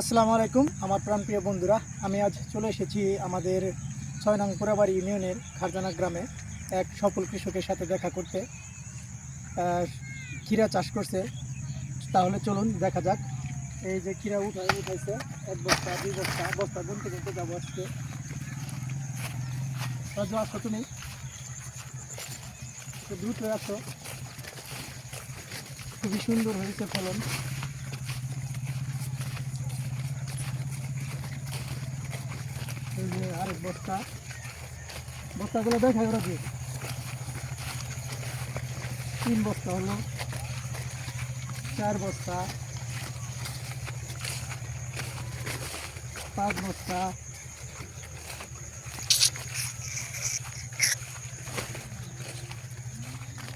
আসসালামু আলাইকুম আমার প্রাণপ্রিয় বন্ধুরা, আমি আজ চলে এসেছি আমাদের ৬ নং পোড়াবাড়ি ইউনিয়নের খারজানা গ্রামে এক সফল কৃষকের সাথে দেখা করতে। ক্ষীরা চাষ করছে, তাহলে চলুন দেখা যাক। এই যে ক্ষীরা উঠাইছে ১ বস্তা ২ বস্তা বস্তা গুনতে গুনতে যাবো আজকে। রাজু, আসো তুমি, একটু দ্রুত আসো। খুবই সুন্দর হয়েছে ফলন। এই যে আরেক বস্তা, বস্তাগুলো দেখাই ওরা কি ৩ বস্তা হলো, ৪ বস্তা, ৫ বস্তা,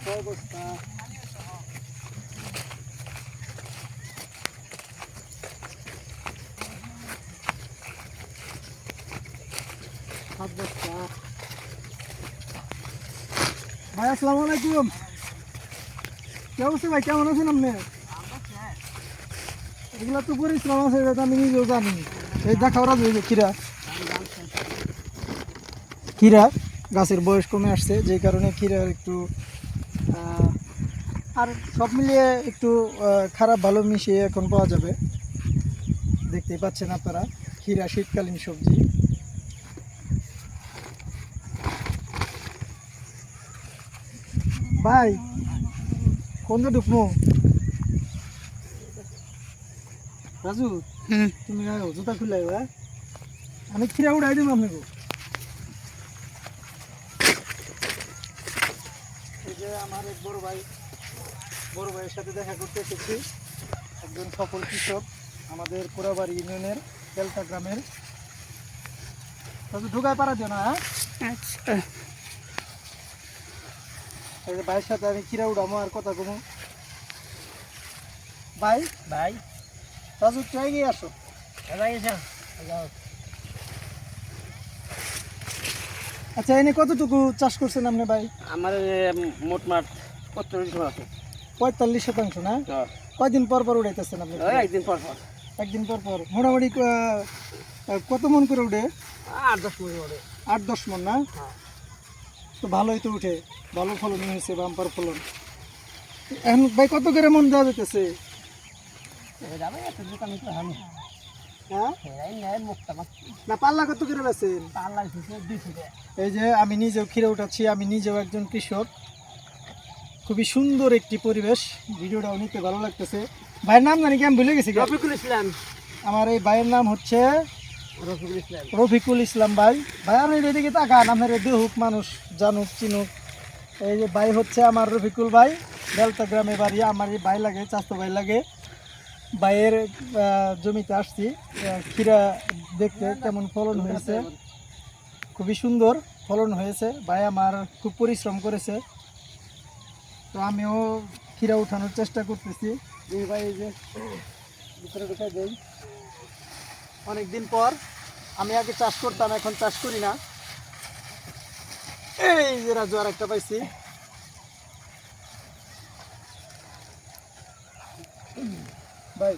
৬ বস্তা, ৭ বস্তা। ভাই আসসালামু আলাইকুম, কি অবস্থা ভাই, কেমন আছেন আপনি? এগুলো তো পরিশ্রম আছে, এটা তো আমি নিজেও জানি। এই দেখা ওরা যে ক্ষীরা গাছের বয়স কমে আসছে, যে কারণে ক্ষীরা একটু আর সব মিলিয়ে একটু খারাপ ভালো মিশিয়ে এখন পাওয়া যাবে। দেখতেই পাচ্ছেন আপনারা, ক্ষীরা শীতকালীন সবজি। ভাই কোন ঢুকমো? রাজু, তুমি জুতা খুলে আমি ক্ষীরা উড়াই দেবো আপনাকে। এই যে আমার এক বড় ভাইয়ের সাথে দেখা করতে এসেছি, একজন সফল কৃষক আমাদের পোড়াবাড়ি ইউনিয়নের তেলতা গ্রামের। ঢুকায় পারা দিও না। আচ্ছা, এই যে ভাইয়ের সাথে আমি ক্ষীরা উড়ামো আর কথা কমো। ভাই ভাই রাজু, একটু এগিয়ে আসো। আচ্ছা, এনে কতটুকু চাষ করছেন আপনি ভাই? আমার মোটমাট ৪৫ শতাংশ না? কয়দিন পর পর উঠাইতেছেন আপনি? একদিন পর পর। একদিন পর পর মোটামুটি কত মন করে উঠে? ৮-১০ মন ওঠে। ৮-১০ মন না? তো ভালোই তো উঠে, ভালো ফলন হয়েছে, বাম্পার ফলন। এখন ভাই কত করে মন দেওয়া যেতেছে? হ্যাঁ না, পাল্লা কত করে বেছেন? এই যে আমি নিজেও ক্ষীরা উঠাচ্ছি, আমি নিজেও একজন কৃষক। খুবই সুন্দর একটি পরিবেশ, ভিডিওটাও নিতে ভালো লাগতেছে। ভাইয়ের নাম জানি কি, আমি ভুলে গেছি। রফিকুল ইসলাম। আমার এই ভাইয়ের নাম হচ্ছে রফিকুল ইসলাম। ভাই আপনি এদিকে তাকান, আপনার দেহুক মানুষ জানুক চিনুক। এই যে ভাই হচ্ছে আমার রফিকুল ভাই, বেলতা গ্রামে বাড়ি। আমার এই ভাই লাগে, চাচতো ভাই লাগে। ভাইয়ের জমিতে আসছি ক্ষীরা দেখতে, কেমন ফলন হয়েছে। খুবই সুন্দর ফলন হয়েছে। ভাই আমার খুব পরিশ্রম করেছে, তো আমিও ক্ষীরা উঠানোর চেষ্টা করতেছি। এই ভাই এই যে ভিতরে ঢুকাই দেই। অনেকদিন পর, আমি আগে চাষ করতাম, এখন চাষ করি না। এই যে রাজু আর একটা পাইছি। ভাই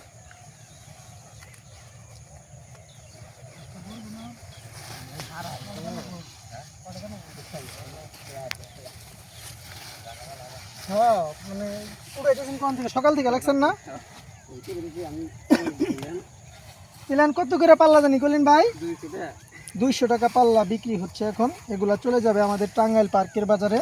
হ্যাঁ, মানে উড়াইতেছেন কোন থেকে? সকাল থেকে লাগছেন না? ইলান কত করে পাল্লা জানি করলেন ভাই? 200 টাকা পাল্লা বিক্রি হচ্ছে এখন। এগুলা চলে যাবে আমাদের টাঙ্গাইল পার্কের বাজারে।